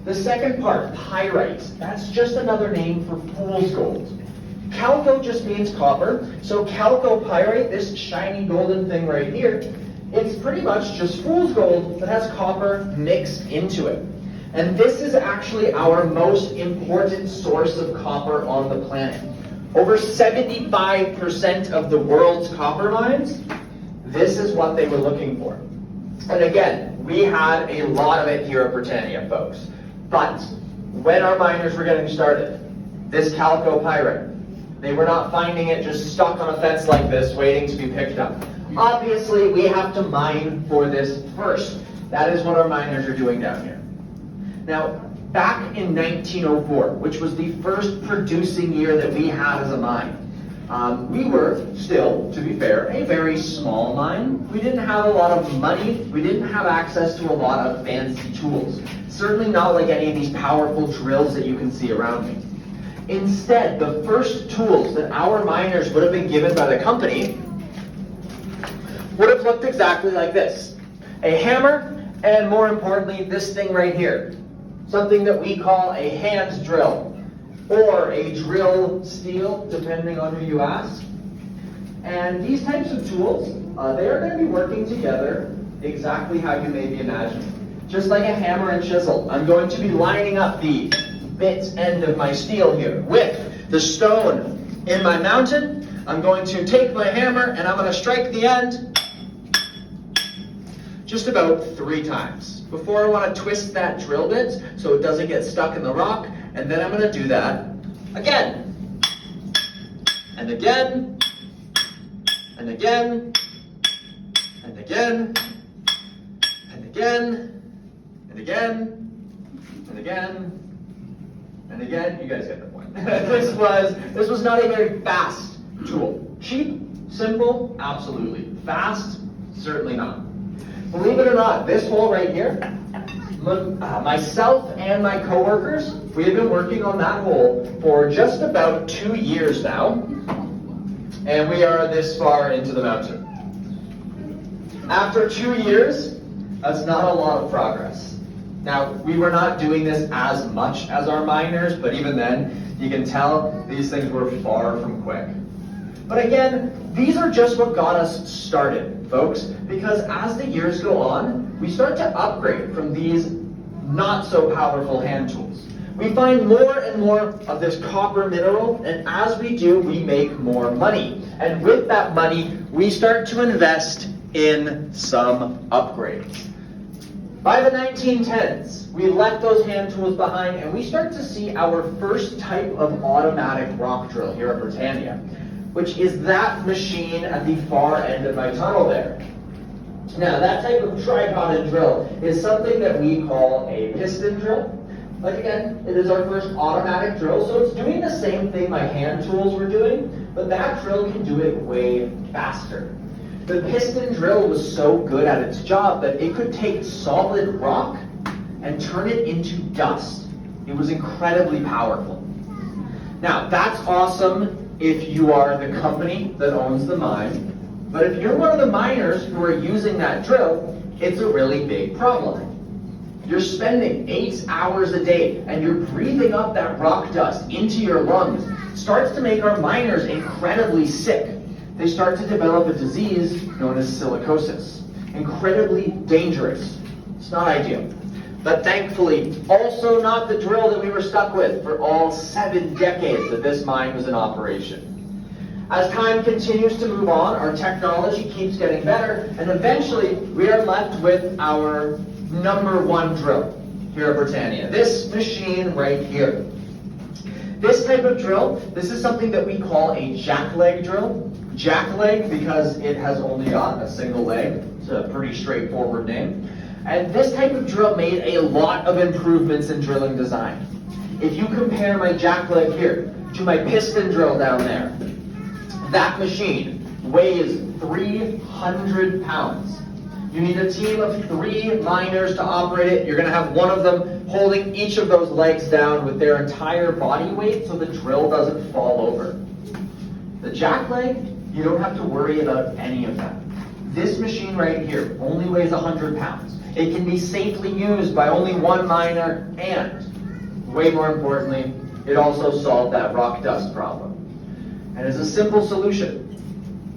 The second part, pyrite, that's just another name for fool's gold. Chalco just means copper, so chalcopyrite, this shiny golden thing right here, it's pretty much just fool's gold that has copper mixed into it. And this is actually our most important source of copper on the planet. Over 75% of the world's copper mines, this is what they were looking for. And again, we had a lot of it here at Britannia, folks. But when our miners were getting started, this chalcopyrite, they were not finding it just stuck on a fence like this, waiting to be picked up. Obviously, we have to mine for this first. That is what our miners are doing down here. Now, back in 1904, which was the first producing year that we had as a mine, we were still, to be fair, a very small mine. We didn't have a lot of money. We didn't have access to a lot of fancy tools. Certainly not like any of these powerful drills that you can see around me. Instead, the first tools that our miners would have been given by the company would have looked exactly like this. A hammer, and more importantly, this thing right here. Something that we call a hand drill, or a drill steel, depending on who you ask. And these types of tools, they are going to be working together exactly how you may be imagining. Just like a hammer and chisel, I'm going to be lining up the bit end of my steel here with the stone in my mountain. I'm going to take my hammer and I'm going to strike the end just about 3 times. Before I want to twist that drill bit so it doesn't get stuck in the rock, and then I'm going to do that again, and again, and again, and again, and again, and again, and again, and again. You guys get the point. This was not a very fast tool. Cheap, simple, absolutely. Fast, certainly not. Believe it or not, this hole right here, myself and my coworkers, we have been working on that hole for just about 2 years now, and we are this far into the mountain. After 2 years, that's not a lot of progress. Now, we were not doing this as much as our miners, but even then, you can tell these things were far from quick. But again, these are just what got us started, folks, because as the years go on, we start to upgrade from these not so powerful hand tools. We find more and more of this copper mineral, and as we do, we make more money. And with that money, we start to invest in some upgrades. By the 1910s, we left those hand tools behind, and we start to see our first type of automatic rock drill here at Britannia, which is that machine at the far end of my tunnel there. Now, that type of tripoded drill is something that we call a piston drill. Like again, it is our first automatic drill, so it's doing the same thing my hand tools were doing, but that drill can do it way faster. The piston drill was so good at its job that it could take solid rock and turn it into dust. It was incredibly powerful. Now, that's awesome if you are the company that owns the mine, but if you're one of the miners who are using that drill, it's a really big problem. You're spending 8 hours a day and you're breathing up that rock dust into your lungs. It starts to make our miners incredibly sick. They start to develop a disease known as silicosis. Incredibly dangerous. It's not ideal. But thankfully, also not the drill that we were stuck with for all 7 decades that this mine was in operation. As time continues to move on, our technology keeps getting better, and eventually we are left with our #1 drill here at Britannia. This machine right here. This type of drill, this is something that we call a jackleg drill. Jackleg because it has only got a single leg. It's a pretty straightforward name. And this type of drill made a lot of improvements in drilling design. If you compare my jackleg here to my piston drill down there, that machine weighs 300 pounds. You need a team of 3 miners to operate it. You're going to have one of them holding each of those legs down with their entire body weight so the drill doesn't fall over. The jackleg, you don't have to worry about any of that. This machine right here only weighs 100 pounds. It can be safely used by only one miner, and, way more importantly, it also solved that rock dust problem. And it's a simple solution.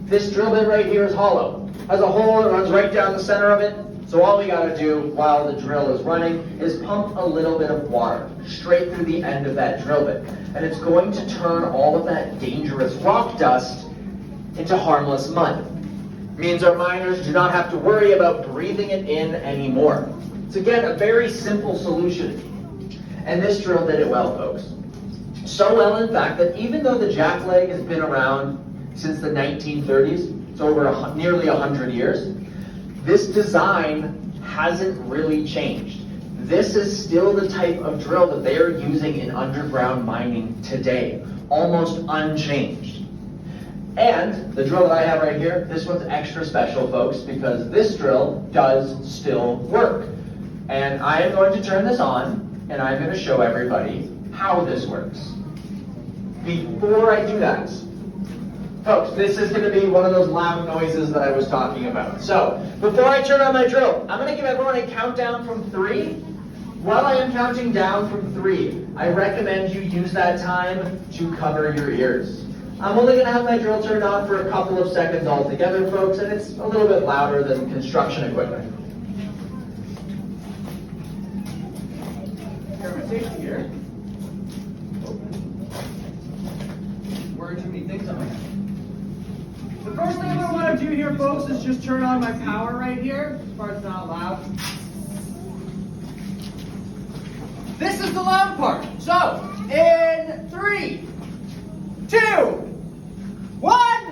This drill bit right here is hollow. Has a hole that runs right down the center of it. So all we gotta do while the drill is running is pump a little bit of water straight through the end of that drill bit. And it's going to turn all of that dangerous rock dust into harmless mud. Means our miners do not have to worry about breathing it in anymore. It's again a very simple solution. And this drill did it well, folks. So well, in fact, that even though the jackleg has been around since the 1930s, it's over nearly 100 years, this design hasn't really changed. This is still the type of drill that they are using in underground mining today, almost unchanged. And the drill that I have right here, this one's extra special, folks, because this drill does still work. And I am going to turn this on, and I'm going to show everybody how this works. Before I do that, folks, this is going to be one of those loud noises that I was talking about. So, before I turn on my drill, I'm going to give everyone a countdown from 3. While I am counting down from 3, I recommend you use that time to cover your ears. I'm only going to have my drill turned on for a couple of seconds altogether, folks, and it's a little bit louder than construction equipment. Here are my safety gear. Wearing too many things on my head. The first thing I'm going to want to do here, folks, is just turn on my power right here. This part's not loud. This is the loud part. So, in 3, 2, 1.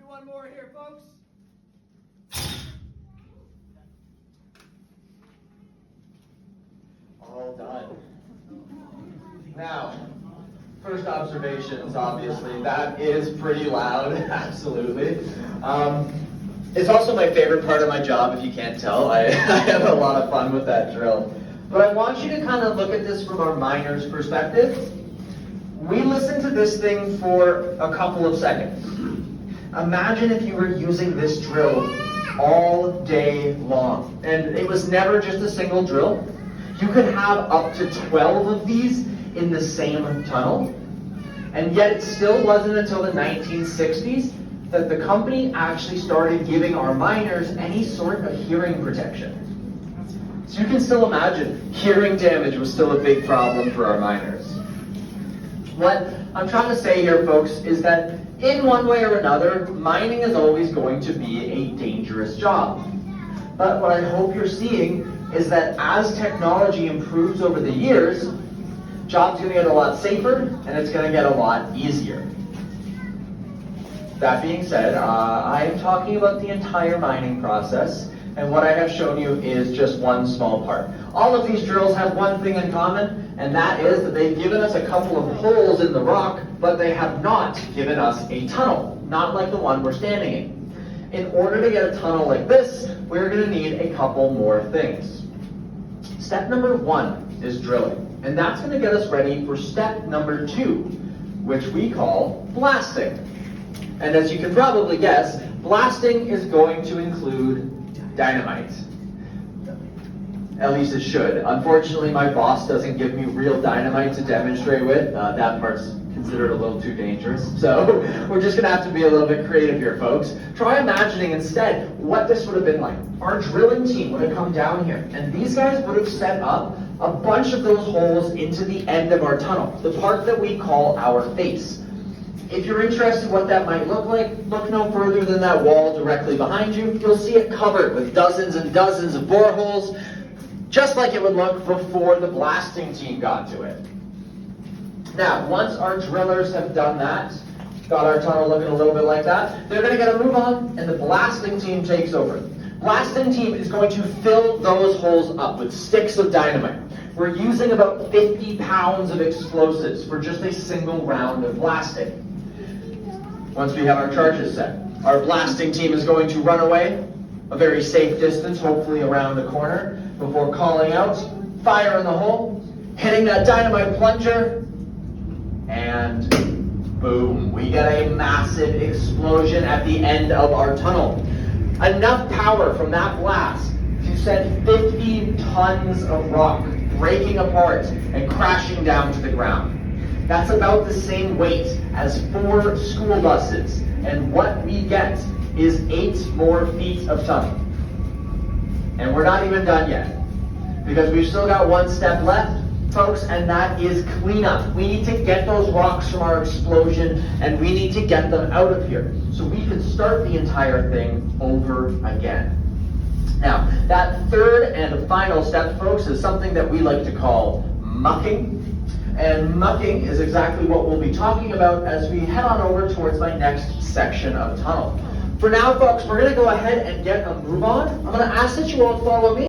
One more here, folks. All done. Now, first observations, obviously, that is pretty loud, absolutely. It's also my favorite part of my job, if you can't tell. I have a lot of fun with that drill. But I want you to kind of look at this from our miner's perspective. We listened to this thing for a couple of seconds. Imagine if you were using this drill all day long, and it was never just a single drill. You could have up to 12 of these in the same tunnel, and yet it still wasn't until the 1960s that the company actually started giving our miners any sort of hearing protection. So you can still imagine hearing damage was still a big problem for our miners. What I'm trying to say here, folks, is that in one way or another, mining is always going to be a dangerous job. But what I hope you're seeing is that as technology improves over the years, jobs are going to get a lot safer and it's going to get a lot easier. That being said, I am talking about the entire mining process, and what I have shown you is just one small part. All of these drills have one thing in common, and that is that they've given us a couple of holes in the rock, but they have not given us a tunnel, not like the one we're standing in. In order to get a tunnel like this, we're going to need a couple more things. Step number 1 is drilling, and that's going to get us ready for step number 2, which we call blasting. And as you can probably guess, blasting is going to include dynamite. At least it should. Unfortunately, my boss doesn't give me real dynamite to demonstrate with. That part's considered a little too dangerous. So we're just going to have to be a little bit creative here, folks. Try imagining instead what this would have been like. Our drilling team would have come down here, and these guys would have set up a bunch of those holes into the end of our tunnel, the part that we call our face. If you're interested in what that might look like, look no further than that wall directly behind you. You'll see it covered with dozens and dozens of boreholes, just like it would look before the blasting team got to it. Now, once our drillers have done that, got our tunnel looking a little bit like that, they're going to get a move on, and the blasting team takes over. Blasting team is going to fill those holes up with sticks of dynamite. We're using about 50 pounds of explosives for just a single round of blasting. Once we have our charges set, our blasting team is going to run away a very safe distance, hopefully around the corner, before calling out, fire in the hole, hitting that dynamite plunger, and boom, we get a massive explosion at the end of our tunnel. Enough power from that blast to send 50 tons of rock breaking apart and crashing down to the ground. That's about the same weight as 4 school buses, and what we get is 8 more feet of tunnel. And we're not even done yet, because we've still got one step left, folks, and that is cleanup. We need to get those rocks from our explosion, and we need to get them out of here so we can start the entire thing over again. Now, that third and final step, folks, is something that we like to call mucking. And mucking is exactly what we'll be talking about as we head on over towards my next section of tunnel. For now, folks, we're going to go ahead and get a move on. I'm going to ask that you all follow me.